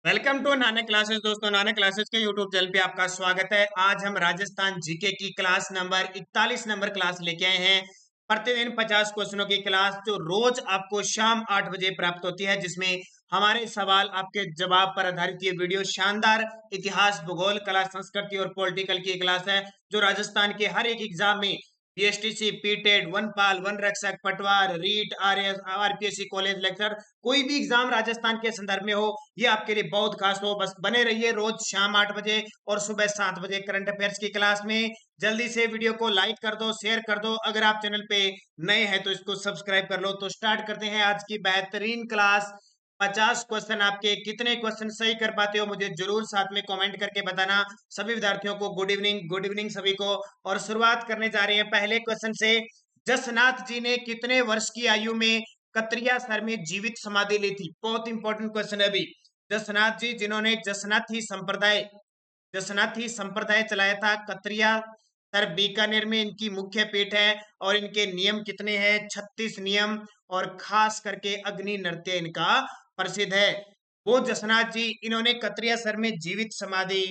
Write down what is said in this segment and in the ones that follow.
Welcome to Nanak classes. दोस्तों, Nanak classes के YouTube channel पे आपका स्वागत है। आज हम राजस्थान जीके की क्लास नंबर 41 नंबर क्लास लेके आए हैं। प्रतिदिन 50 क्वेश्चनों की क्लास जो रोज आपको शाम 8 बजे प्राप्त होती है, जिसमें हमारे सवाल आपके जवाब पर आधारित ये वीडियो शानदार इतिहास, भूगोल, कला, संस्कृति और पॉलिटिकल की क्लास है, जो राजस्थान के हर एक एग्जाम में बीएसटीसी, पीटेड, वनपाल, वन रक्षक, पटवार, REET, RS, RPSC college lecture, कोई भी एग्जाम राजस्थान के संदर्भ में हो, ये आपके लिए बहुत खास हो। बस बने रहिए रोज शाम 8 बजे और सुबह 7 बजे करंट अफेयर्स की क्लास में। जल्दी से वीडियो को लाइक कर दो, शेयर कर दो। अगर आप चैनल पे नए हैं तो इसको सब्सक्राइब कर लो। तो स्टार्ट करते हैं आज की बेहतरीन क्लास। 50 क्वेश्चन आपके, कितने क्वेश्चन सही कर पाते हो मुझे जरूर साथ में कमेंट करके बताना। सभी विद्यार्थियों को गुड इवनिंग, गुड इवनिंग सभी को। और शुरुआत करने जा रहे हैं पहले क्वेश्चन से। जसनाथ जी ने कितने वर्ष की आयु में कतरिया सर में जीवित समाधि ली थी? बहुत इंपॉर्टेंट क्वेश्चन है अभी। जसनाथ जी, जिन्होंने जसनाथी संप्रदाय चलाया था कतरिया सर बीकानेर में, इनकी मुख्य पीठ है। और इनके नियम कितने हैं? 36 नियम। और खास करके अग्नि नृत्य इनका प्रसिद्ध है। वो जसनाथ जी, इन्होंने कतरिया सर में जीवित समाधि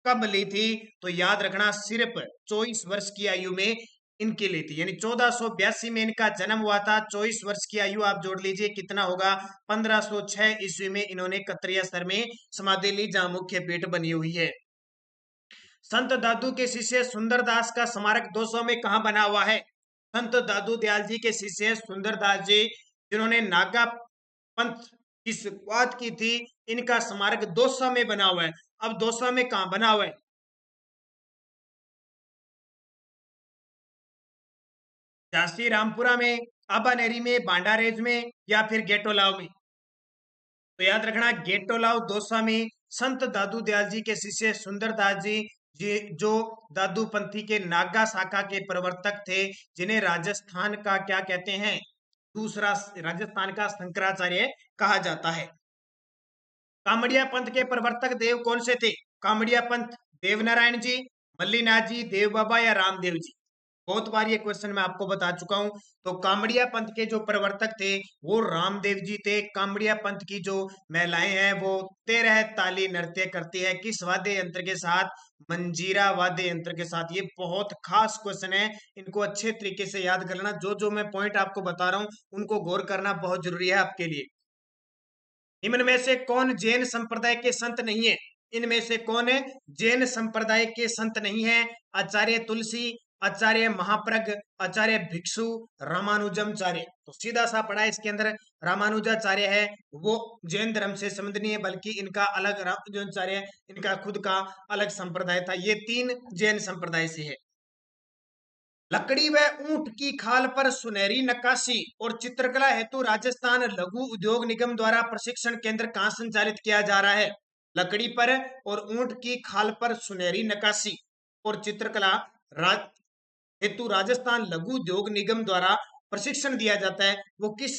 कब ली थी? तो याद रखना, सिर्फ 24 वर्ष की आयु में इनकी ली थी। यानी 1482 में इनका जन्म हुआ था। 24 वर्ष की आयु आप जोड़ लीजिए, कितना होगा? 1506 ईस्वी में इन्होंने कतरिया सर में समाधि ली, जहां मुख्य पीठ बनी हुई है। संत दादू के शिष्य सुंदरदास का स्मारक 200 में कहां बना हुआ है? संत दादू दयाल जी के शिष्य सुंदरदास जी, जिन्होंने नागा पंथ की शुरुआत की थी, इनका स्मारक 200 में बना हुआ है। अब 200 में कहां बना हुआ है? झांसी रामपुरा में, अबानेरी में, बांडारेज में, या फिर गेटोलाव में? तो याद रखना, गेटोलाव दौसा में संत दादू दयाल जी के शिष्य सुंदरदास जी, जो दादू पंथी के नागा शाखा के प्रवर्तक थे, जिन्हें राजस्थान का क्या कहते हैं? दूसरा राजस्थान का शंकराचार्य कहा जाता है। कामड़िया पंथ के प्रवर्तक देव कौन से थे? कामड़िया पंथ, देवनारायण जी, मल्लीनाथ जी, देव बाबा, या रामदेव जी? बहुत बार ये क्वेश्चन मैं आपको बता चुका हूं। तो कामड़िया पंथ के जो प्रवर्तक थे वो रामदेव जी थे। कामड़िया पंथ की जो महिलाएं हैं वो 13 ताली नृत्य करती है, किस वाद्य यंत्र के साथ? मंजीरा वाद्य यंत्र के साथ। ये बहुत खास क्वेश्चन है, इनको अच्छे तरीके से याद कर लेना। जो जो मैं पॉइंट आपको बता रहा हूँ उनको गौर करना बहुत जरूरी है आपके लिए। निम्न में से कौन जैन संप्रदाय के संत नहीं है? इनमें से कौन है जैन संप्रदाय के संत नहीं है? आचार्य तुलसी, आचार्य महाप्रज्ञ, आचार्य भिक्षु, रामानुजमचार्य। तो सीधा सा पढ़ा है इसके अंदर। रामानुजाचार्य है वो जैन धर्म से संबंध नहीं है, बल्कि इनका अलग, रामानुजाचार्य इनका खुद का अलग संप्रदाय था। ये तीन जैन संप्रदाय से है। लकड़ी व ऊंट की खाल पर सुनहरी नक्काशी और चित्रकला हेतु राजस्थान लघु उद्योग निगम द्वारा प्रशिक्षण केंद्र कहाँ संचालित किया जा रहा है? लकड़ी पर और ऊंट की खाल पर सुनहरी नक्काशी और चित्रकला हेतु राजस्थान लघु उद्योग निगम द्वारा प्रशिक्षण दिया जाता है, वो किस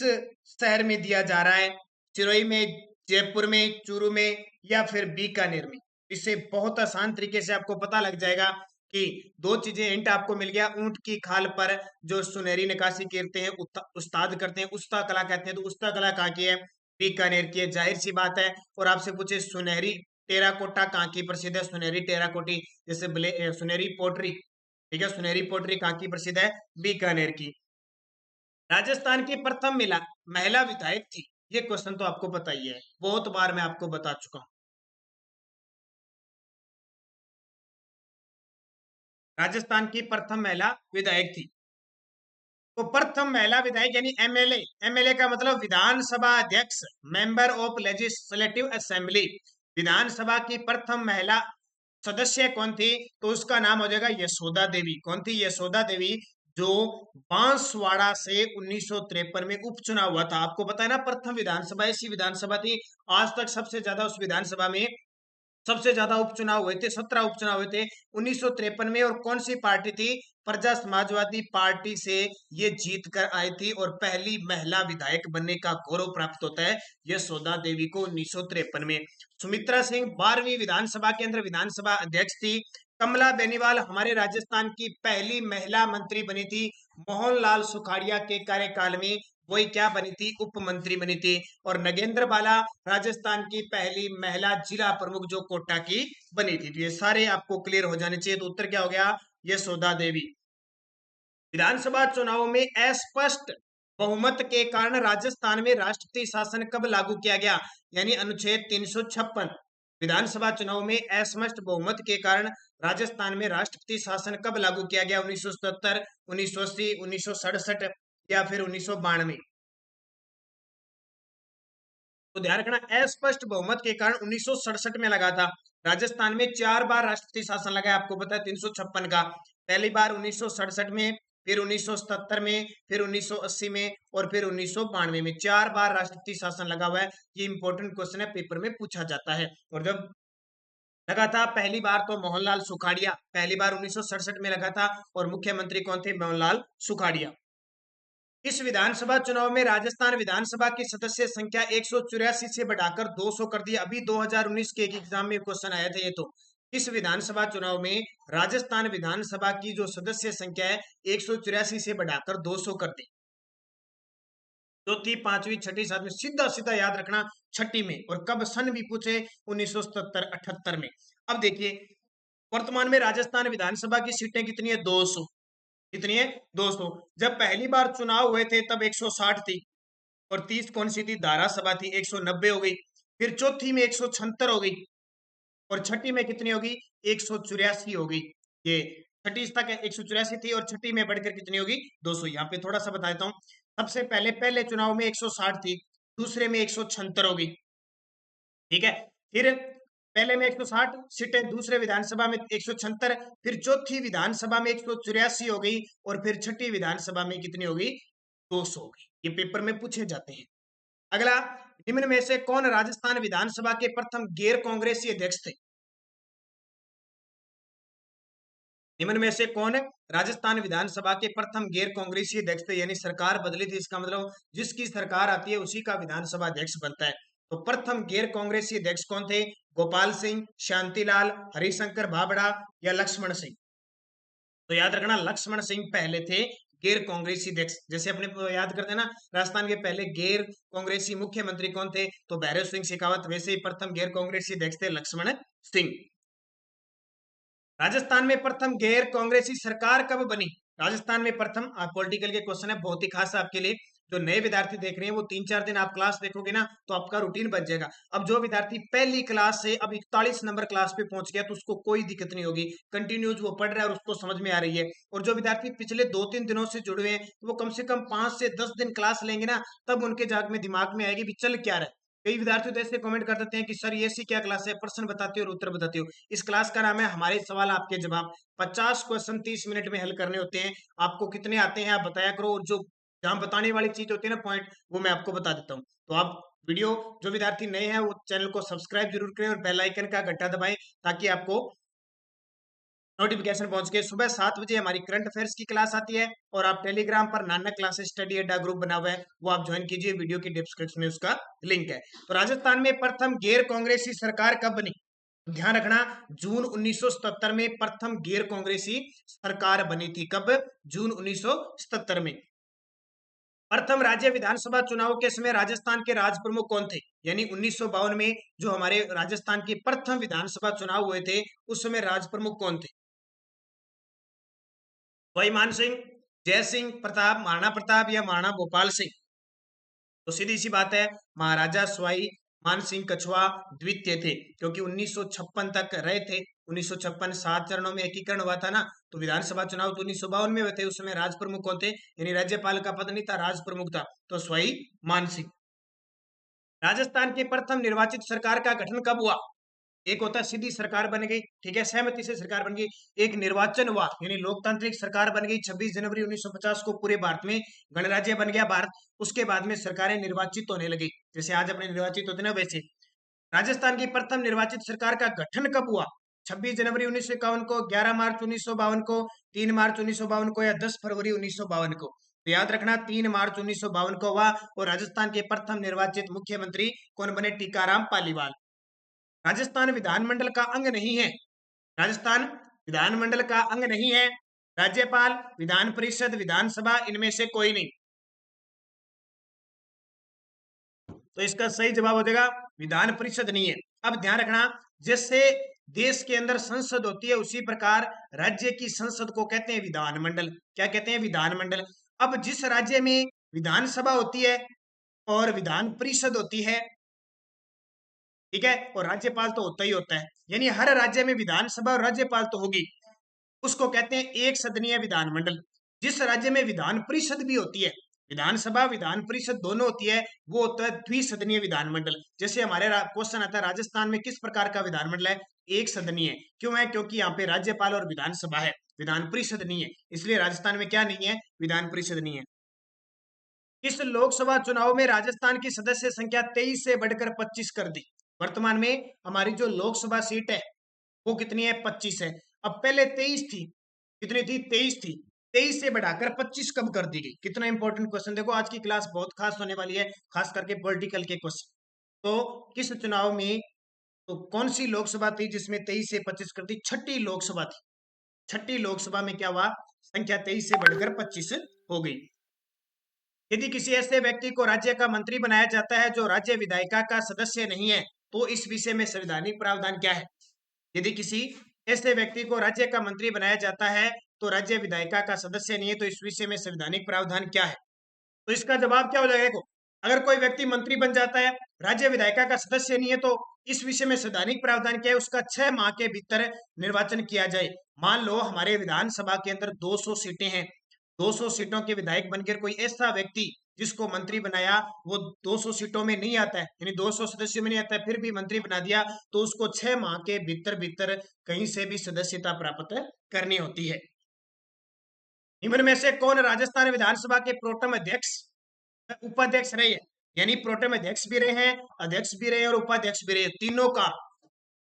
शहर में दिया जा रहा है? चिरोई में, जयपुर में, चूरू में, या फिर बीकानेर में? इससे बहुत आसान तरीके से आपको पता लग जाएगा कि दो चीजें हिंट आपको मिल गया। ऊंट की खाल पर जो सुनहरी नक्काशी करते हैं, उस्ताद करते हैं, उस्ता कला कहते हैं। तो उस्ता कला कहाँ की है? बीकानेर की है, जाहिर सी बात है। और आपसे पूछे सुनहरी टेराकोटा कहाँ की प्रसिद्ध है? सुनहरी टेराकोटी, जैसे सुनहरी पोटरी, ठीक है, सुनहरी पोटरी कहाँ की प्रसिद्ध है? बीकानेर की। राजस्थान की प्रथम महिला महिला विधायक थी? ये क्वेश्चन तो आपको पता ही है, बहुत बार मैं आपको बता चुका हूं। राजस्थान की प्रथम महिला विधायक थी। तो प्रथम महिला विधायक यानी एमएलए, एमएलए का मतलब विधानसभा अध्यक्ष, मेंबर ऑफ लेजिस्लेटिव असेंबली। विधानसभा की प्रथम महिला सदस्य कौन थी? तो उसका नाम हो जाएगा यशोदा देवी। कौन थी? यशोदा देवी, जो बांसवाड़ा से 1953 में उपचुनाव हुआ था। आपको पता है ना, प्रथम विधानसभा ऐसी विधानसभा थी, आज तक सबसे ज्यादा उस विधानसभा में सबसे ज्यादा उपचुनाव हुए थे, 17 उपचुनाव हुए थे 1953 में। और कौन सी पार्टी थी? प्रजा समाजवादी पार्टी से ये जीत कर आई थी, और पहली महिला विधायक बनने का गौरव प्राप्त होता है यशोदा देवी को 1953 में। सुमित्रा सिंह 12वीं विधानसभा के अंदर विधानसभा अध्यक्ष थी। कमला बेनीवाल हमारे राजस्थान की पहली महिला मंत्री बनी थी मोहनलाल सुखाड़िया के कार्यकाल में, वही क्या बनी थी, उप मंत्री बनी थी। और नगेंद्र बाला राजस्थान की पहली महिला जिला प्रमुख जो कोटा की बनी थी। तो ये सारे आपको क्लियर हो जाने चाहिए। तो उत्तर क्या हो गया, यशोदा देवी। विधानसभा चुनाव में अस्पष्ट बहुमत के कारण राजस्थान में राष्ट्रपति शासन कब लागू किया गया, यानी अनुच्छेद 356। विधानसभा चुनाव में अस्पष्ट बहुमत के कारण राजस्थान में राष्ट्रपति शासन कब लागू किया गया, 1977, 1980, 1967 या फिर 1992। तो ध्यान रखना, अस्पष्ट बहुमत के कारण 1967 में लगा था। राजस्थान में 4 बार राष्ट्रपति शासन लगा है, आपको पता है 356 का। पहली बार 1967 में, फिर 1977 में, फिर 1980 में और फिर 1992 में। 4 बार राष्ट्रपति शासन लगा हुआ है। ये इंपॉर्टेंट क्वेश्चन है, पेपर में पूछा जाता है। और जब लगा था पहली बार तो मोहनलाल सुखाड़िया, पहली बार 1967 में लगा था। और मुख्यमंत्री कौन थे, मोहनलाल सुखाड़िया। इस विधानसभा चुनाव में राजस्थान विधानसभा की सदस्य संख्या 184 से बढ़ाकर 200 कर दी। अभी 2019 के एक एग्जाम में क्वेश्चन आया था ये। तो इस विधानसभा चुनाव में राजस्थान विधानसभा की जो सदस्य संख्या है 184 से बढ़ाकर 200 कर दी। चौथी, पांचवी, छठी, सातवीं, सीधा सीधा याद रखना छठी में। और कब, सन भी पूछे 1977 78 में। अब देखिए वर्तमान में राजस्थान विधानसभा की सीटें कितनी है, 200। कितनी है, 200। जब पहली बार चुनाव हुए थे तब 160 थी। और 30 कौन सी थी, धारा सभा थी, 190 हो गई। फिर चौथी में 176 हो गई। और छठी में कितनी होगी, 184 हो गई। ये छठी तक 184 थी और छठी में बढ़कर कितनी होगी, 200। यहाँ पे थोड़ा सा बता देता हूँ। सबसे पहले पहले चुनाव में 160 थी, दूसरे में 176 हो गई। ठीक है, फिर पहले में 160 सीटें, दूसरे विधानसभा में 176, फिर चौथी विधानसभा में 184 हो गई। और फिर छठी विधानसभा में कितनी हो गई, 200 हो गई। ये पेपर में पूछे जाते हैं। अगला, निम्न में से कौन राजस्थान विधानसभा के प्रथम गैर कांग्रेसी अध्यक्ष थे। निम्न में से कौन राजस्थान विधानसभा के प्रथम गैर कांग्रेसी अध्यक्ष थे, यानी सरकार बदली थी, इसका मतलब जिसकी सरकार आती है उसी का विधानसभा अध्यक्ष बनता है। तो प्रथम गैर कांग्रेसी अध्यक्ष कौन थे, गोपाल सिंह, शांतिलाल, हरिशंकर भाबड़ा या लक्ष्मण सिंह। तो याद रखना, लक्ष्मण सिंह पहले थे गैर कांग्रेसी अध्यक्ष। जैसे अपने याद करते हैं ना, राजस्थान के पहले गैर कांग्रेसी मुख्यमंत्री कौन थे, तो भैरव सिंह शेखावत। वैसे ही प्रथम गैर कांग्रेसी अध्यक्ष थे लक्ष्मण सिंह। राजस्थान में प्रथम गैर कांग्रेसी सरकार कब बनी, राजस्थान में प्रथम, पॉलिटिकल के क्वेश्चन है, बहुत ही खास आपके लिए। जो नए विद्यार्थी देख रहे हैं वो 3-4 दिन आप क्लास देखोगे ना तो आपका रूटीन बन जाएगा। अब जो विद्यार्थी पहली क्लास से अब 41 नंबर क्लास पे पहुंच गया तो उसको कोई दिक्कत नहीं होगी, कंटिन्यूज वो पढ़ रहा है और उसको समझ में आ रही है। और जो विद्यार्थी पिछले 2-3 दिनों से जुड़े हुए हैं तो वो कम से कम 5 से 10 दिन क्लास लेंगे ना, तब उनके जाग में दिमाग में आएगी भी चल क्या रहा है। कई विद्यार्थी तो ऐसे कमेंट कर देते हैं कि सर ये सी क्या क्लास है, प्रश्न बताते हो और उत्तर बताते हो। इस क्लास का नाम है हमारे सवाल आपके जवाब। 50 क्वेश्चन 30 मिनट में हल करने होते हैं। आपको कितने आते हैं आप बताया करो, और जो जहां बताने वाली चीज होती है ना, पॉइंट, वो मैं आपको बता देता हूँ। तो आप वीडियो, जो विद्यार्थी नए हैं वो चैनल को सब्सक्राइब जरूर करें और बेल आइकन का घंटा दबाएं ताकि आपको नोटिफिकेशन पहुंच के। सुबह 7 बजे हमारी करंट अफेयर्स की क्लास आती है। और आप टेलीग्राम पर नानक क्लासेस स्टडी अड्डा ग्रुप बना हुआ है, वो आप ज्वाइन कीजिए, वीडियो की डिस्क्रिप्शन में उसका लिंक है। तो राजस्थान में प्रथम गैर कांग्रेसी सरकार कब बनी, ध्यान रखना, जून 1977 में प्रथम गैर कांग्रेसी सरकार बनी थी। कब, जून 1977 में। प्रथम राज्य विधानसभा चुनाव के समय राजस्थान के राज प्रमुख कौन थे, यानी 1952 में जो हमारे राजस्थान के प्रथम विधानसभा चुनाव हुए थे उस समय राज प्रमुख कौन थे, भाई मान सिंह, जय सिंह प्रताप, महाराणा प्रताप या महाराणा गोपाल सिंह। तो सीधी सी बात है, महाराजा सवाई मान सिंह कछुआ द्वितीय थे, क्योंकि 1956 तक रहे थे। 1956 7 चरणों में एकीकरण हुआ था ना, तो विधानसभा चुनाव तो 1952 में हुए थे। उस समय राज प्रमुख कौन थे, यानी राज्यपाल का पद नहीं था, राज प्रमुख था, तो सवाई मान सिंह। राजस्थान की प्रथम निर्वाचित सरकार का गठन कब हुआ, एक होता है सीधी सरकार बन गई, ठीक है, सहमति से सरकार बन गई। एक निर्वाचन हुआ, यानी लोकतांत्रिक सरकार बन गई 26 जनवरी 1950 को, पूरे भारत में गणराज्य बन गया भारत। उसके बाद में सरकारें निर्वाचित होने लगी, जैसे आज अपने निर्वाचित होते ना वैसे। राजस्थान की प्रथम निर्वाचित सरकार का गठन कब हुआ, 26 जनवरी 1951 को, 11 मार्च 1952 को, 3 मार्च 1952 को या 10 फरवरी 1952 को। तो याद रखना 3 मार्च 1952 को हुआ। और राजस्थान के प्रथम निर्वाचित मुख्यमंत्री कौन बने, टीकाराम पालीवाल। राजस्थान विधानमंडल का अंग नहीं है, राजस्थान विधानमंडल का अंग नहीं है। राज्यपाल, विधान परिषद, विधानसभा, इनमें से कोई नहीं। तो इसका सही जवाब हो जाएगा विधान परिषद नहीं है। अब ध्यान रखना, जैसे देश के अंदर संसद होती है उसी प्रकार राज्य की संसद को कहते हैं विधानमंडल। क्या कहते हैं? विधानमंडल। अब जिस राज्य में विधानसभा होती है और विधान परिषद होती है, ठीक है, और राज्यपाल तो होता ही होता है, यानी हर राज्य में विधानसभा और राज्यपाल तो होगी, उसको कहते हैं एक सदनीय विधानमंडल। जिस राज्य में विधान परिषद भी होती है, विधानसभा विधान परिषद दोनों होती है, वो होता है द्विसदनीय विधानमंडल। जैसे हमारे क्वेश्चन आता है राजस्थान में किस प्रकार का विधानमंडल है? एक सदनीय। क्यों है? क्योंकि यहाँ पे राज्यपाल और विधानसभा है, विधान परिषद नहीं है, इसलिए राजस्थान में क्या नहीं है? विधान परिषद नहीं है। इस लोकसभा चुनाव में राजस्थान की सदस्य संख्या 23 से बढ़कर 25 कर दी। वर्तमान में हमारी जो लोकसभा सीट है वो कितनी है? 25 है। अब पहले 23 थी, कितनी थी? 23 थी। 23 से बढ़ाकर 25 कब कर दी गई? कितना इंपॉर्टेंट क्वेश्चन, देखो आज की क्लास बहुत खास होने वाली है, खास करके पॉलिटिकल के क्वेश्चन। तो किस चुनाव में, तो कौन सी लोकसभा थी जिसमें 23 से 25 कर दी? छठी लोकसभा थी। छठी लोकसभा में क्या हुआ? संख्या 23 से बढ़कर 25 हो गई। यदि किसी ऐसे व्यक्ति को राज्य का मंत्री बनाया जाता है जो राज्य विधायिका का सदस्य नहीं है, तो इस विषय में संवैधानिक प्रावधान क्या है? यदि किसी ऐसे व्यक्ति को राज्य का मंत्री बनाया जाता है तो राज्य विधायिका का सदस्य नहीं है, तो इस विषय में संवैधानिक प्रावधान क्या है? तो इसका जवाब क्या हो जाएगा? देखो, अगर कोई व्यक्ति मंत्री बन जाता है, राज्य विधायिका का सदस्य नहीं है, तो इस विषय में संवैधानिक प्रावधान क्या है? उसका 6 माह के भीतर निर्वाचन किया जाए। मान लो हमारे विधानसभा के अंदर 200 सीटें हैं, 200 सीटों के विधायक बनकर कोई ऐसा व्यक्ति जिसको मंत्री बनाया वो 200 सीटों में नहीं आता है, यानी 200 सदस्यों में नहीं आता है, फिर भी मंत्री बना दिया, तो उसको 6 माह के भीतर भीतर कहीं से भी सदस्यता प्राप्त करनी होती है। निम्न में से कौन राजस्थान विधानसभा के प्रोटम अध्यक्ष उपाध्यक्ष रहे हैं? यानी प्रोटम अध्यक्ष भी रहे हैं, अध्यक्ष भी रहे और उपाध्यक्ष भी रहे, तीनों का।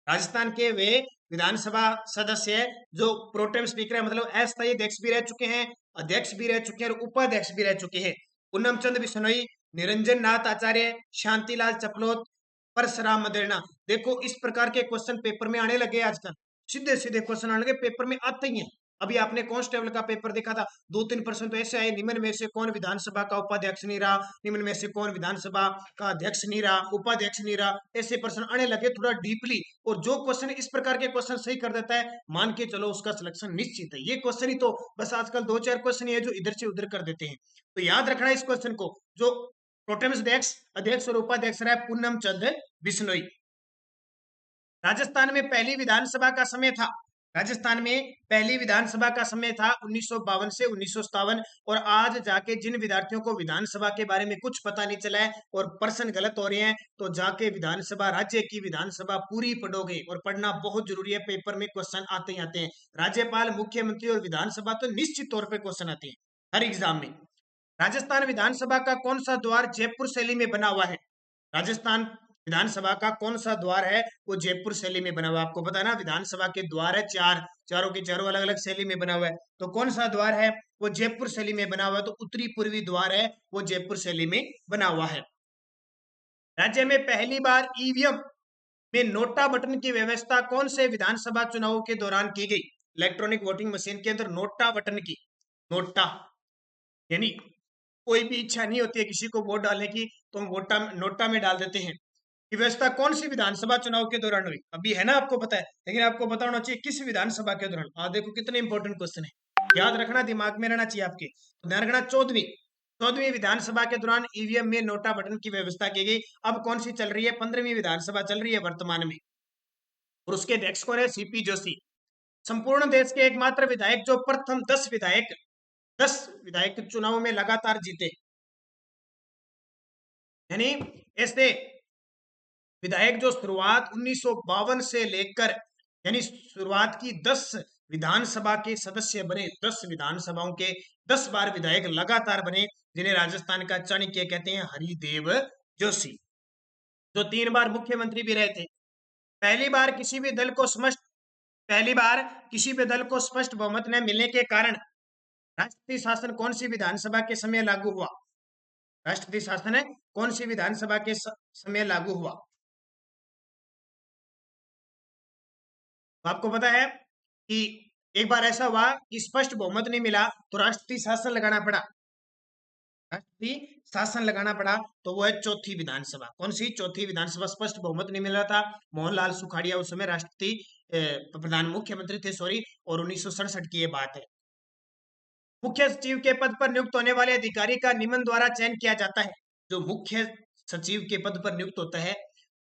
राजस्थान के वे विधानसभा सदस्य है जो प्रोटेम स्पीकर है, मतलब अस्थायी अध्यक्ष भी रह चुके हैं, अध्यक्ष भी रह चुके हैं और उपाध्यक्ष भी रह चुके हैं। पूनम चंद बिश्नोई, निरंजन नाथ आचार्य, शांतिलाल चपलोत, परशुराम मदेरणा। देखो इस प्रकार के क्वेश्चन पेपर में आने लगे आजकल, सीधे सीधे क्वेश्चन आने लगे, पेपर में आते ही हैं। अभी आपने कांस्टेबल का पेपर देखा था, 2-3% तो ऐसे आए, निम्न में से कौन विधानसभा का उपाध्यक्ष नहीं रहा, निम्न में से कौन विधानसभा का अध्यक्ष नहीं रहा, उपाध्यक्ष नहीं रहा, ऐसे प्रश्न आने लगे थोड़ा डीपली। और जो क्वेश्चन इस प्रकार के क्वेश्चन सही कर देता है, मान के चलो उसका सिलेक्शन निश्चित है। ये क्वेश्चन ही तो बस आजकल 2-4 क्वेश्चन ही है जो इधर से उधर कर देते हैं। तो याद रखना इस क्वेश्चन को, जो प्रोटेम अध्यक्ष, अध्यक्ष और उपाध्यक्ष रहा है पूनम चंद बिश्नोई। राजस्थान में पहली विधानसभा का समय था, राजस्थान में पहली विधानसभा का समय था 1952 से 1957। और आज जाके जिन विद्यार्थियों को विधानसभा के बारे में कुछ पता नहीं चला है और प्रश्न गलत हो रहे हैं, तो जाके विधानसभा, राज्य की विधानसभा पूरी पढ़ोगे, और पढ़ना बहुत जरूरी है, पेपर में क्वेश्चन आते ही आते हैं। राज्यपाल, मुख्यमंत्री और विधानसभा तो निश्चित तौर पर क्वेश्चन आते हैं हर एग्जाम में। राजस्थान विधानसभा का कौन सा द्वार जयपुर शैली में बना हुआ है? राजस्थान विधानसभा का कौन सा द्वार है वो जयपुर शैली में बना हुआ है? आपको पता है ना, विधानसभा के द्वार है चार, चारों के चारों अलग अलग शैली में बना हुआ है, तो कौन सा द्वार है? वो जयपुर शैली में बना हुआ है, तो उत्तरी पूर्वी द्वार है वो जयपुर शैली में बना हुआ है। राज्य में पहली बार ईवीएम में नोटा बटन की व्यवस्था कौन से विधानसभा चुनाव के दौरान की गई? इलेक्ट्रॉनिक वोटिंग मशीन के अंदर नोटा बटन की, नोटा यानी कोई भी इच्छा नहीं होती है किसी को वोट डालने की, तो हम वोटा नोटा में डाल देते हैं। ये व्यवस्था कौन सी विधानसभा चुनाव के दौरान हुई? अभी है ना, आपको पता है, लेकिन आपको पता होना चाहिए किस विधानसभा के दौरान। देखो कितने इंपॉर्टेंट क्वेश्चन है, याद रखना, दिमाग में रहना चाहिए आपके। तो ध्यान रखना, 14वीं विधानसभा के दौरान ईवीएम में नोटा बटन की व्यवस्था की गई। अब कौन सी चल रही है? 15वीं विधानसभा चल रही है वर्तमान में, और उसके अध्यक्ष कौन है? सीपी जोशी। संपूर्ण देश के एकमात्र विधायक जो प्रथम 10 विधायक चुनाव में लगातार जीते, यानी ऐसे विधायक जो शुरुआत 1952 से लेकर, यानी शुरुआत की 10 विधानसभा के सदस्य बने, 10 विधानसभाओं के 10 बार विधायक लगातार बने, जिन्हें राजस्थान का चाणक्य कहते हैं, हरिदेव जोशी, जो 3 बार मुख्यमंत्री भी रहे थे। पहली बार किसी भी दल को स्पष्ट बहुमत न मिलने के कारण राष्ट्रपति शासन कौन सी विधानसभा के समय लागू हुआ? राष्ट्रपति शासन है कौन सी विधानसभा के समय लागू हुआ? तो आपको पता है कि एक बार ऐसा हुआ कि स्पष्ट बहुमत नहीं मिला तो राष्ट्रपति शासन लगाना पड़ा। राष्ट्रपति शासन लगाना पड़ा तो वो है चौथी विधानसभा। कौन सी? चौथी विधानसभा। स्पष्ट बहुमत नहीं मिल रहा था। मोहनलाल सुखाड़िया उस समय राष्ट्रपति प्रधान मुख्यमंत्री थे, सॉरी, और 1967 की ये बात है। मुख्य सचिव के पद पर नियुक्त होने वाले अधिकारी का निम्न द्वारा चयन किया जाता है। जो मुख्य सचिव के पद पर नियुक्त होता है,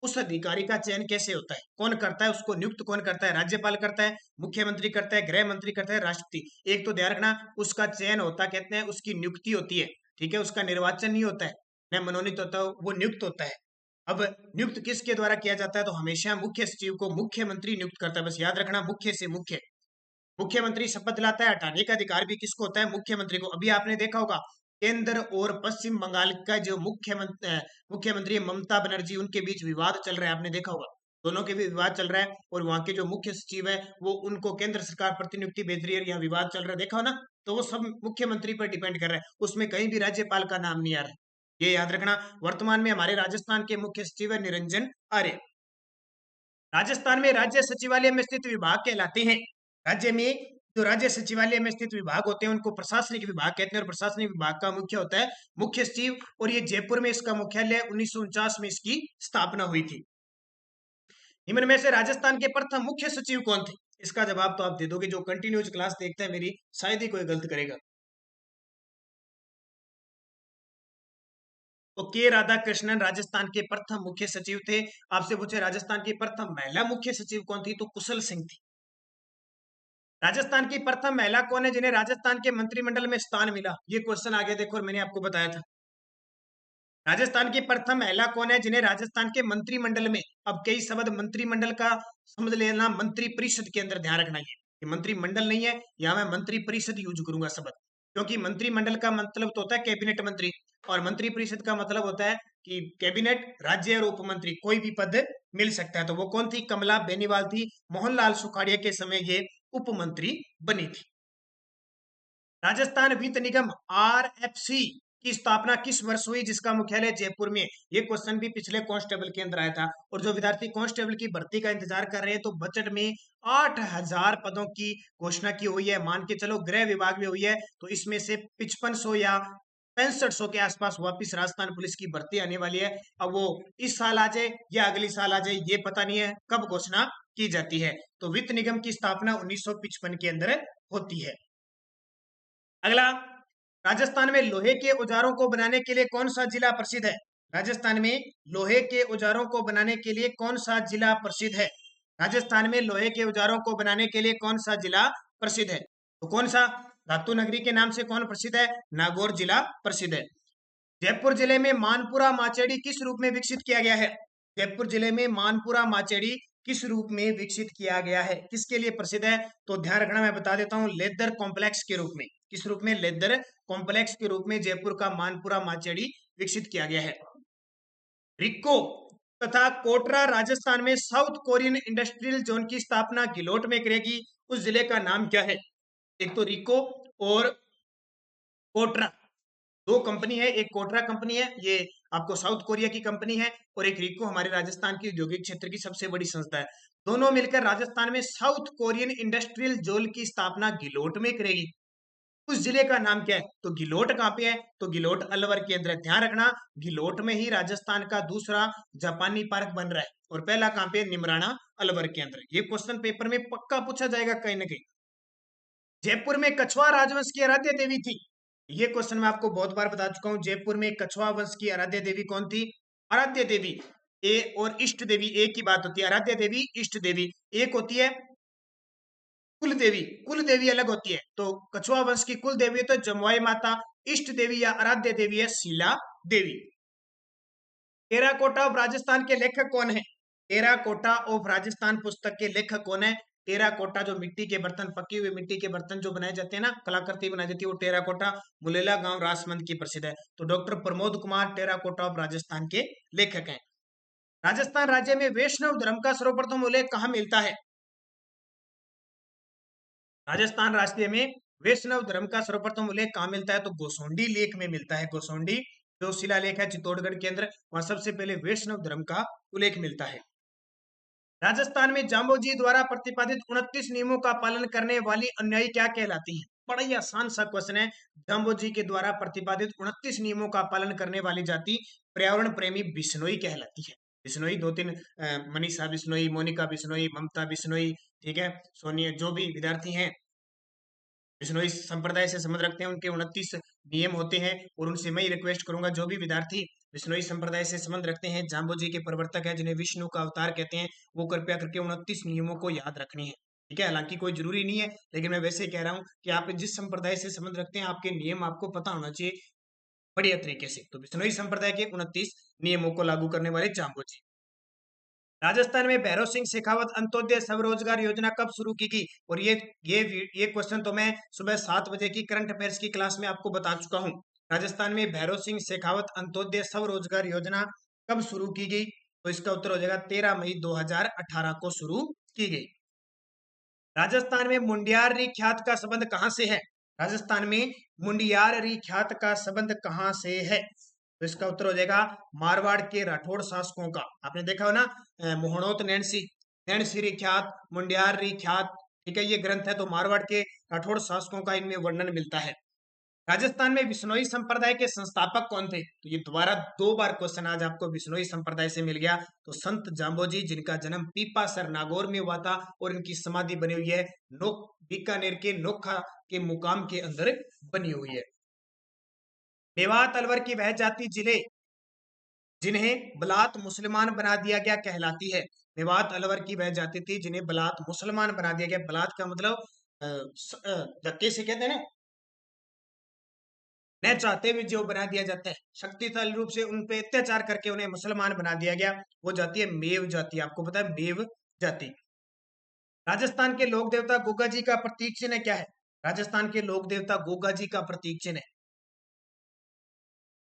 उस अधिकारी का चयन कैसे होता है, कौन करता है, उसको नियुक्त कौन करता है? राज्यपाल करता है, मुख्यमंत्री करता है, गृह मंत्री करता है, राष्ट्रपति। एक तो ध्यान रखना, उसका चयन होता, कहते हैं उसकी नियुक्ति होती है, ठीक है, उसका निर्वाचन नहीं होता है, न मनोनीत होता है, वो नियुक्त होता है। अब नियुक्त किसके द्वारा किया जाता है? तो हमेशा मुख्य सचिव को मुख्यमंत्री नियुक्त करता है। बस याद रखना, मुख्य से मुख्य। मुख्यमंत्री शपथ दिलाता है, हटाने का अधिकार भी किसको होता है? मुख्यमंत्री को। अभी आपने देखा होगा, केंद्र और पश्चिम बंगाल का जो मुख्यमंत्री ममता बनर्जी, उनके बीच विवाद चल रहा है, आपने देखा होगा, दोनों के भी विवाद चल रहा है, और वहां के जो मुख्य सचिव है वो उनको केंद्र सरकार प्रतिनियुक्ति भेज रही है, यहाँ विवाद चल रहा है, देखा हो ना? तो वो सब मुख्यमंत्री पर डिपेंड कर रहा है, उसमें कहीं भी राज्यपाल का नाम नहीं आ रहा है, ये याद रखना। वर्तमान में हमारे राजस्थान के मुख्य सचिव है निरंजन आर्य। राजस्थान में राज्य सचिवालय में स्थित विभाग कहलाते हैं। राज्य में जो राज्य सचिवालय में स्थित विभाग होते हैं उनको प्रशासनिक विभाग कहते हैं, और प्रशासनिक विभाग का मुख्य होता है मुख्य सचिव, और ये जयपुर में इसका मुख्यालय 1949 में इसकी स्थापना हुई थी। निम्न में से राजस्थान के प्रथम मुख्य सचिव कौन थे? इसका जवाब तो आप दे दोगे, जो कंटिन्यूज क्लास देखते हैं मेरी, शायद ही कोई गलत करेगा। तो के राधाकृष्णन राजस्थान के प्रथम मुख्य सचिव थे। आपसे पूछे राजस्थान की प्रथम महिला मुख्य सचिव कौन थी? तो कुशल सिंह थी। राजस्थान की प्रथम महिला कौन है जिन्हें राजस्थान के मंत्रिमंडल में स्थान मिला? ये क्वेश्चन आगे देखो, और मैंने आपको बताया था। राजस्थान की प्रथम महिला कौन है जिन्हें राजस्थान के मंत्रिमंडल में, अब कई शब्द मंत्रिमंडल का समझ लेना, मंत्री परिषद के अंदर ध्यान रखना, ये मंत्रिमंडल नहीं है, यहां मैं मंत्री परिषद यूज करूंगा शब्द, क्योंकि मंत्रिमंडल का मतलब तो होता है कैबिनेट मंत्री, और मंत्री परिषद का मतलब होता है कि कैबिनेट, राज्य और उप मंत्री कोई भी पद मिल सकता है। तो वो कौन थी? कमला बेनीवाल थी। मोहनलाल सुखाड़िया के समय ये उप मंत्री बनी थी। राजस्थान वित्त निगम आरएफसी की स्थापना किस वर्ष हुई, जिसका मुख्यालय जयपुर में? ये क्वेश्चन भी पिछले कांस्टेबल के अंदर आया था। और जो विद्यार्थी कांस्टेबल की भर्ती का इंतजार कर रहे हैं, तो बजट में 8000 पदों की घोषणा की हुई है, मान के चलो गृह विभाग में हुई है, तो इसमें से 5500 या 6500 के आसपास वापिस राजस्थान पुलिस की भर्ती आने वाली है। अब वो इस साल आ जाए या अगली साल आ जाए, ये पता नहीं है कब घोषणा की जाती है। तो वित्त निगम की स्थापना 1955 के अंदर होती है। अगला, राजस्थान में लोहे के औजारों को बनाने के लिए कौन सा जिला प्रसिद्ध है? राजस्थान में लोहे के औजारों को बनाने के लिए कौन सा जिला प्रसिद्ध है? राजस्थान में लोहे के औजारों को बनाने के लिए कौन सा जिला प्रसिद्ध है? तो कौन सा? धातु नगरी के नाम से कौन प्रसिद्ध है? नागौर जिला प्रसिद्ध है। जयपुर जिले में मानपुरा माचेडी किस रूप में विकसित किया गया है? जयपुर जिले में मानपुरा माचेडी किस रूप में विकसित किया गया है, किसके लिए प्रसिद्ध है? तो ध्यान रखना, मैं बता देता हूं, लेदर कॉम्प्लेक्स के रूप में। किस रूप में? लेदर कॉम्प्लेक्स के रूप में जयपुर का मानपुरा माचेडी विकसित किया गया है। रिक्को तथा कोटरा राजस्थान में साउथ कोरियन इंडस्ट्रियल जोन की स्थापना गिलोट में करेगी, उस जिले का नाम क्या है? एक तो रिको और कोटरा, दो कंपनी है, एक कोटरा कंपनी है, ये आपको साउथ कोरिया की कंपनी है, और एक रिको हमारे राजस्थान की औद्योगिक क्षेत्र की सबसे बड़ी संस्था है। दोनों मिलकर राजस्थान में साउथ कोरियन इंडस्ट्रियल जोन की स्थापना गिलोट में करेगी। उस जिले का नाम क्या है? तो गिलोट कहाँ पे है? तो गिलोट अलवर के अंदर है। ध्यान रखना, गिलोट में ही राजस्थान का दूसरा जापानी पार्क बन रहा है, और पहला कहाँ पे? निमराना, अलवर के अंदर। ये क्वेश्चन पेपर में पक्का पूछा जाएगा कहीं ना कहीं। जयपुर में कछुआ राजवंश की आराध्य देवी थी। ये क्वेश्चन मैं आपको बहुत बार बता चुका हूं। जयपुर में कछुआ वंश की आराध्य देवी कौन थी? आराध्य देवी, ए और इष्ट देवी एक ही बात होती है। आराध्य देवी, इष्ट देवी एक होती है, कुल देवी, कुल देवी अलग होती है। तो कछुआ वंश की कुल देवी तो जमुआई माता, इष्ट देवी या आराध्य देवी है शीला देवी। टेराकोटा ऑफ राजस्थान के लेखक कौन है? टेराकोटा ऑफ राजस्थान पुस्तक के लेखक कौन है? टेराकोटा जो मिट्टी के बर्तन, पकी हुई मिट्टी के बर्तन जो बनाए जाते हैं ना, कलाकृति बनाई जाती है, वो टेराकोटा मुलेला गांव राजसमंद की प्रसिद्ध है। तो doctor Pramod Kumar terracotta of Rajasthan के लेखक हैं। राजस्थान राज्य में वैष्णव धर्म का सर्वप्रथम उल्लेख कहाँ मिलता है? राजस्थान राज्य में वैष्णव धर्म का सर्वप्रथम उल्लेख कहाँ मिलता है? तो गोसोंडी लेख में मिलता है। गोसोंडी जो शिलालेख है चित्तौड़गढ़ के अंदर, वहां सबसे पहले वैष्णव धर्म का उल्लेख मिलता है। राजस्थान में जाम्बोजी द्वारा प्रतिपादित 29 नियमों का पालन करने वाली अनुयायी क्या कहलाती है? बड़ा ही आसान सा क्वेश्चन है। जाम्बोजी के द्वारा प्रतिपादित 29 नियमों का पालन करने वाली जाति पर्यावरण प्रेमी बिश्नोई कहलाती है। बिश्नोई दो तीन मनीषा बिश्नोई, मोनिका बिश्नोई, ममता बिश्नोई, ठीक है, सोनिया, जो भी विद्यार्थी हैं बिश्नोई संप्रदाय से संबंध रखते हैं, उनके 29 नियम होते हैं। और उनसे मैं रिक्वेस्ट करूंगा, जो भी विद्यार्थी बिश्नोई संप्रदाय से संबंध रखते हैं, जाम्बोजी के प्रवर्तक है जिन्हें विष्णु का अवतार कहते हैं, वो कृपया करके 29 नियमों को याद रखनी है। ठीक है, हालांकि कोई जरूरी नहीं है, लेकिन मैं वैसे ही कह रहा हूँ कि आप जिस संप्रदाय से संबंध रखते हैं, आपके नियम आपको पता होना चाहिए बढ़िया तरीके से। तो बिश्नोई संप्रदाय के 29 नियमों को लागू करने वाले जाम्बोजी। राजस्थान में भैरव सिंह शेखावत अंत्योदय स्वरोजगार योजना कब शुरू की गई? और ये क्वेश्चन तो मैं सुबह 7 बजे की करंट अफेयर्स की क्लास में आपको बता चुका हूँ। राजस्थान में भैरव सिंह शेखावत अंत्योदय स्वरोजगार योजना कब शुरू की गई? तो इसका उत्तर हो जाएगा 13 मई 2018 को शुरू की गई। राजस्थान में मुंडियारी ख्यात का संबंध कहां से है? राजस्थान में मुंडियारी ख्यात का संबंध कहां से है? तो इसका उत्तर हो जाएगा मारवाड़ के राठौड़ शासकों का। आपने देखा हो ना, मोहनोत नैन्सी, नैन्सी ख्यात, मुंडियारी ख्यात, ठीक है, ये ग्रंथ है, तो मारवाड़ के राठौड़ शासकों का इनमें वर्णन मिलता है। राजस्थान में बिश्नोई संप्रदाय के संस्थापक कौन थे? तो ये दोबारा 2 बार क्वेश्चन आज आपको बिश्नोई संप्रदाय से मिल गया। तो संत जाम्बोजी, जिनका जन्म पीपासर नागौर में हुआ था और इनकी समाधि बनी हुई है बीकानेर के नोखा के मुकाम के अंदर बनी हुई है। मेवात अलवर की वह जाति जिन्हें बलात मुसलमान बना दिया गया कहलाती है। मेवात अलवर की वह जाति थी जिन्हें बलात मुसलमान बना दिया गया। बलात का मतलब धक्के से कहते हैं ना, न चाहते हुए जो बना दिया जाता है, शक्तिशाली रूप से उन पे अत्याचार करके उन्हें मुसलमान बना दिया गया, वो जाति है मेव जाति। आपको पता है मेव जाति। राजस्थान के लोक देवता गोगा जी का प्रतीक चिन्ह क्या है? राजस्थान के लोक देवता गोगा जी का प्रतीक चिन्ह है,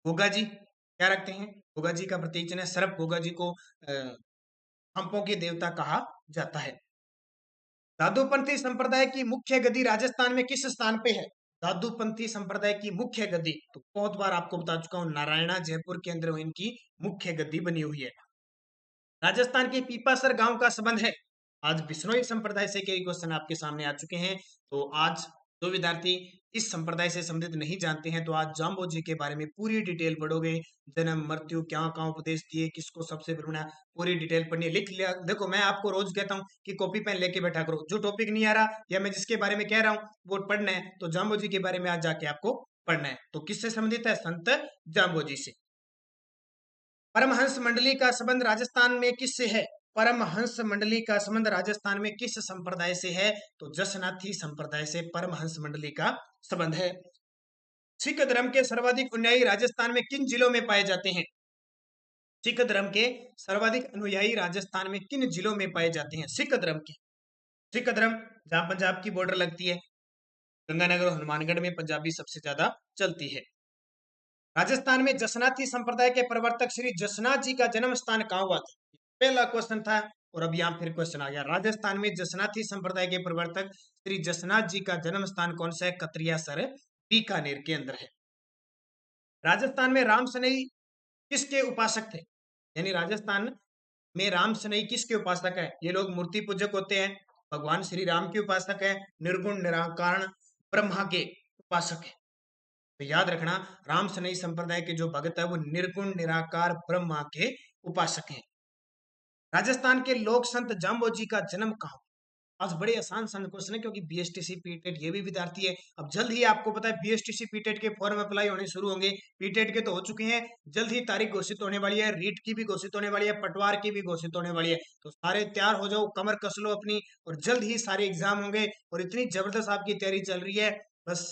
गोगा जी क्या रखते हैं? गोगा जी का प्रतीक चिन्ह है सर्प। गोगा जी को हंपों के देवता कहा जाता है। दादूपंथी संप्रदाय की मुख्य गद्दी राजस्थान में किस स्थान पे है? दादूपंथी संप्रदाय की मुख्य गद्दी, तो बहुत बार आपको बता चुका हूं, नारायणा जयपुर के अंदर इनकी मुख्य गद्दी बनी हुई है। राजस्थान के पीपासर गांव का संबंध है। आज बिश्नोई संप्रदाय से कई क्वेश्चन आपके सामने आ चुके हैं। तो आज जो विद्यार्थी इस संप्रदाय से संबंधित नहीं जानते हैं, तो आज जाम्बोजी के बारे में पूरी डिटेल पढ़ोगे। जन्म, मृत्यु, क्या क्या उपदेश दिए, किसको सबसे बड़ा, पूरी डिटेल पढ़नी है। लिख लिया, देखो मैं आपको रोज कहता हूँ कि कॉपी पेन लेके बैठा करो। जो टॉपिक नहीं आ रहा या मैं जिसके बारे में कह रहा हूँ वो पढ़ना है, तो जाम्बोजी के बारे में आज जाके आपको पढ़ना है। तो किससे संबंधित है? संत जाम्बोजी से। परमहंस मंडली का संबंध राजस्थान में किससे है? परमहंस मंडली का संबंध राजस्थान में किस संप्रदाय से है? तो जसनाथी संप्रदाय से परमहंस मंडली का संबंध है। सिख धर्म के सर्वाधिक अनुयायी राजस्थान में किन जिलों में पाए जाते हैं? सिख धर्म के सर्वाधिक अनुयायी राजस्थान में किन जिलों में पाए जाते हैं? सिख धर्म के, सिख धर्म जहां पंजाब की बॉर्डर लगती है, गंगानगर और हनुमानगढ़ में पंजाबी सबसे ज्यादा चलती है। राजस्थान में जसनाथी संप्रदाय के प्रवर्तक श्री जसनाथ जी का जन्म स्थान कहाँ हुआ था? पहला क्वेश्चन था और अब यहाँ फिर क्वेश्चन आ गया। राजस्थान में जसनाथी संप्रदाय के प्रवर्तक श्री जसनाथ जी का जन्म स्थान कौन सा है? कतरियासर, बीकानेर के अंदर है। राजस्थान में राम सनई किसके उपासक थे? यानी राजस्थान में राम सनई किसके उपासक है? ये लोग मूर्ति पूजक होते हैं, भगवान श्री राम के उपासक है, निर्गुण निराकार ब्रह्मा के उपासक है। तो याद रखना, राम सनई संप्रदाय के जो भगत है वो निर्गुण निराकार ब्रह्मा के उपासक हैं। राजस्थान के लोक संत जाम्बोजी का जन्म कहाँ? आज बड़े आसान सन क्वेश्चन है, क्योंकि बीएसटीसी पीटेट ये भी विद्यार्थी है। अब जल्द ही आपको पता है बीएसटीसी पीटेट के फॉर्म अप्लाई होने शुरू होंगे। पीटेट के तो हो चुके हैं, जल्द ही तारीख घोषित होने वाली है, रीट की भी घोषित होने वाली है, पटवार की भी घोषित होने वाली है। तो सारे तैयार हो जाओ, कमर कस लो अपनी, और जल्द ही सारे एग्जाम होंगे। और इतनी जबरदस्त आपकी तैयारी चल रही है, बस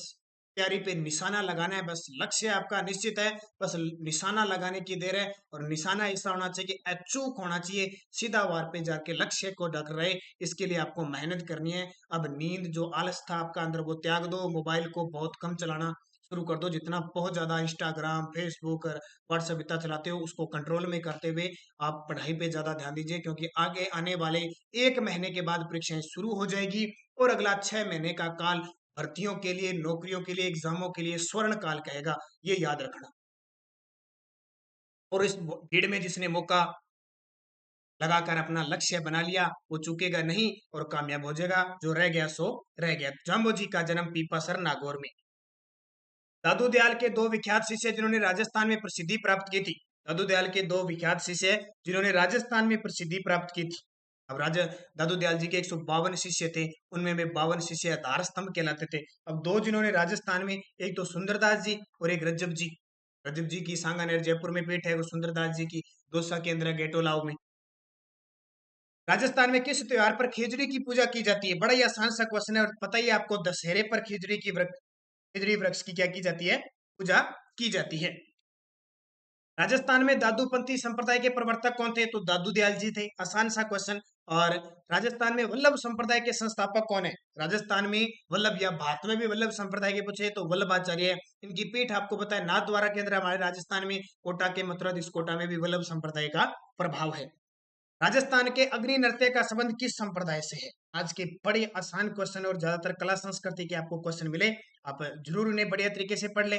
तैयारी पे निशाना लगाना है, बस लक्ष्य आपका निश्चित है, बस निशाना लगाने की देर है। और निशाना ऐसा होना चाहिए कि अचूक होना चाहिए, सीधा वार पे जाके लक्ष्य को ढक रहे। इसके लिए आपको मेहनत करनी है। अब नींद, जो आलस था आपका अंदर, वो त्याग दो। मोबाइल को बहुत कम चलाना शुरू कर दो। जितना बहुत ज्यादा इंस्टाग्राम, फेसबुक, व्हाट्सएप इतना चलाते हो, उसको कंट्रोल में करते हुए आप पढ़ाई पे ज्यादा ध्यान दीजिए, क्योंकि आगे आने वाले 1 महीने के बाद परीक्षाएं शुरू हो जाएगी और अगला 6 महीने का काल भर्तियों के लिए, नौकरियों के लिए, एग्जामों के लिए स्वर्ण काल कहेगा, ये याद रखना। और इस भीड़ में जिसने मौका लगाकर अपना लक्ष्य बना लिया, वो चूकेगा नहीं और कामयाब हो जाएगा। जो रह गया सो रह गया। जाम्बो जी का जन्म पीपासर नागौर में। दादू दयाल के दो विख्यात शिष्य जिन्होंने राजस्थान में प्रसिद्धि प्राप्त की थी। दादू दयाल के दो विख्यात शिष्य जिन्होंने राजस्थान में प्रसिद्धि प्राप्त की थी। अब राजा दादू दयाल जी के 152 शिष्य थे, उनमें में 52 शिष्य आधार स्तंभ कहलाते थे। अब दो जिन्होंने राजस्थान में, एक तो सुंदरदास जी और एक रज्जब जी। रज्जब जी की सांगानेर जयपुर में पीठ है, वो सुंदरदास जी की दौसा के अंदर गेटोलाव में। राजस्थान में किस त्योहार पर खिचड़ी की पूजा की जाती है? बड़ा ही आसान सा क्वेश्चन है और पता ही है आपको, दशहरे पर खिचड़ी वृक्ष की क्या की जाती है? पूजा की जाती है। राजस्थान में दादूपंथी संप्रदाय के प्रवर्तक कौन थे? तो दादू दयाल जी थे। आसान सा क्वेश्चन। और राजस्थान में वल्लभ संप्रदाय के संस्थापक कौन है? राजस्थान में वल्लभ, या भारत में भी वल्लभ संप्रदाय के पूछे तो वल्लभाचार्य है। इनकी पीठ आपको पता है नाथद्वारा के अंदर हमारे राजस्थान में, कोटा के मथुरा कोटा में भी वल्लभ संप्रदाय का प्रभाव है। राजस्थान के अग्नि नृत्य का संबंध किस संप्रदाय से है? आज के बड़े आसान क्वेश्चन और ज्यादातर कला संस्कृति के आपको क्वेश्चन मिले, आप जरूर उन्हें बढ़िया तरीके से पढ़ लें।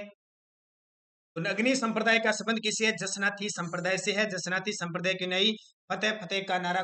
तो अग्नि संप्रदाय का संबंध किसी है? जसनाथी संप्रदाय से है। जसनाथी संप्रदाय की नहीं फतेह फतेह का नारा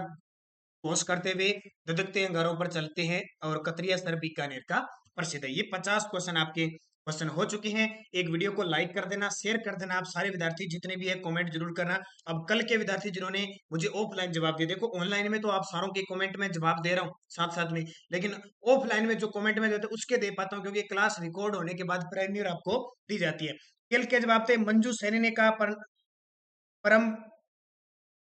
घोष करते हुए धधकते अंगारों पर चलते हैं और कतरिया सर बीकानेर का प्रसिद्ध है। ये 50 क्वेश्चन आपके क्वेश्चन हो चुके हैं। एक वीडियो को लाइक कर देना, शेयर कर देना। आप सारे विद्यार्थी जितने भी है कमेंट जरूर करना। अब कल के विद्यार्थी जिन्होंने मुझे ऑफलाइन जवाब दिए, देखो ऑनलाइन में तो आप सारों के कमेंट में जवाब दे रहा हूँ साथ साथ में, लेकिन ऑफलाइन में जो कमेंट में देते उसके दे पाता हूँ, क्योंकि क्लास रिकॉर्ड होने के बाद प्रीमियर आपको दी जाती है। कल के जवाब थे मंजू सैनी ने कहा परम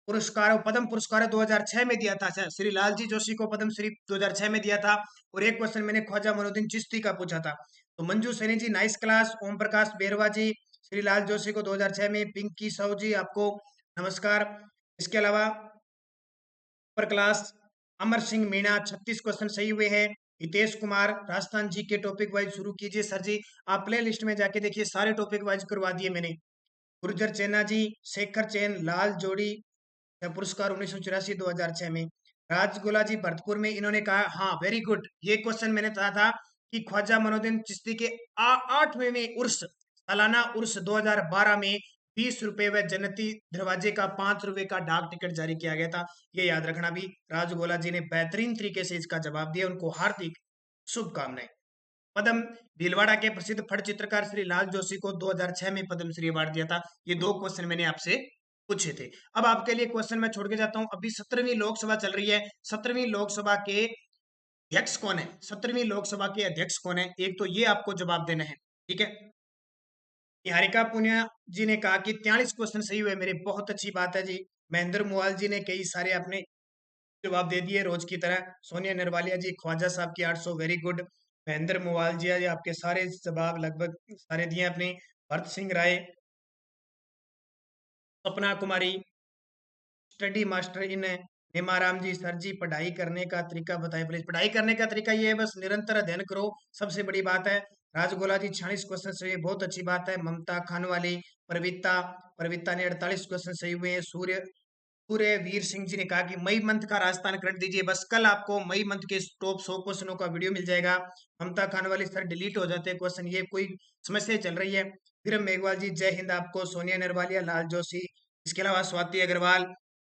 पुरस्कार, पद्म पुरस्कार 2006 में दिया था। अच्छा, श्री लालजी जोशी को पद्म श्री 2006 में दिया था। और एक क्वेश्चन मैंने ख्वाजा मोइनुद्दीन चिश्ती का पूछा था। तो मंजू सैनी जी नाइस क्लास, ओम प्रकाश बेरवा जी श्री लाल जोशी को 2006 में, पिंकी साहू जी आपको नमस्कार। इसके अलावा upper class Amar Singh Meena 36 question सही हुए हैं। हितेश कुमार राजस्थान जी के टॉपिक वाइज शुरू कीजिए सर जी। आप प्ले लिस्ट में जाके देखिए, सारे टॉपिक वाइज करवा दिए मैंने। गुर्जर चेना जी, शेखर चैन, लाल जोड़ी पुरस्कार 1984 2006 में। राजगोला जी भरतपुर में, इन्होंने कहा हाँ वेरी गुड, ये क्वेश्चन मैंने कहा था कि ख्वाजा मोइनुद्दीन चिश्ती के 8वें में उर्स, सालाना उर्स 2012 में 20 रुपए व जन्नती दरवाजे का 5 रुपए का डाक टिकट जारी किया गया था। ये याद रखना भी। राजगोला जी ने बेहतरीन तरीके से इसका जवाब दिया, उनको हार्दिक शुभकामनाएं। पद्म भीलवाड़ा के प्रसिद्ध फट चित्रकार श्री लाल जोशी को 2006 में पद्मश्री अवार्ड दिया था। ये दो क्वेश्चन मैंने आपसे पूछे थे। अब आपके लिए क्वेश्चन मैं छोड़ के जाता हूं। अभी 17वीं लोकसभा चल रही है। 17वीं लोकसभा के अध्यक्ष कौन है? 17वीं लोकसभा के अध्यक्ष कौन है? एक तो ये आपको जवाब देना है, ठीक है। निहारिका पुनिया जी ने कहा कि 43 क्वेश्चन सही हुए मेरे, बहुत अच्छी बात है जी। महेंद्र मुआल जी ने कई सारे अपने जवाब दे दिए रोज की तरह। सोनिया नरवालिया जी, ख्वाजा साहब की 800, वेरी गुड। महेंद्र मुवालजिया जी आपके सारे जवाब लगभग सारे दिए अपने। भरत सिंह राय, सपना कुमारी, स्टडी मास्टर इन हेमाराम जी, सर जी पढ़ाई करने का तरीका बताएं प्लीज। पढ़ाई करने का तरीका ये है, बस निरंतर अध्ययन करो, सबसे बड़ी बात है। राजगोला जी 46 क्वेश्चन सही, बहुत अच्छी बात है। ममता खान वाली, प्रवीता प्रवीता ने 48 क्वेश्चन सही हुए हैं। सूर्य पूरे वीर सिंह जी ने कहा कि मई मंथ का राजस्थान करंट दीजिए। बस कल आपको मई मंथ के टॉप 100 क्वेश्चनों का वीडियो मिल जाएगा। ममता खान वाली सर डिलीट हो जाते हैं क्वेश्चन, ये कोई समस्या चल रही है। विक्रम मेघवाल जी जय हिंद आपको। सोनिया नरवालिया, लाल जोशी, इसके अलावा Swati Agrawal,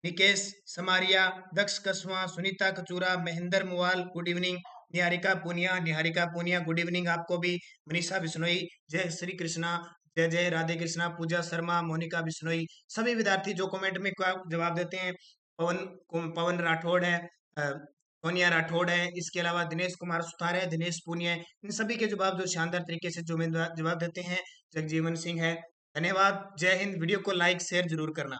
Nikesh Samaria, Daksh Kaswa, Sunita Kachura, Mahendra Muwal good evening. Niharika Punia good evening आपको भी। मनीषा बिश्नोई, जय श्री कृष्णा, जय जय राधे कृष्णा। पूजा शर्मा, मोनिका बिश्नोई, सभी विद्यार्थी जो कमेंट में जवाब देते हैं। पवन राठौड़ है, सोनिया राठौड़ है, इसके अलावा दिनेश कुमार सुतार है, दिनेश पुनिया है। इन सभी के जवाब जो शानदार तरीके से जो जवाब देते हैं। जगजीवन सिंह है। धन्यवाद, जय हिंद। वीडियो को लाइक शेयर जरूर करना।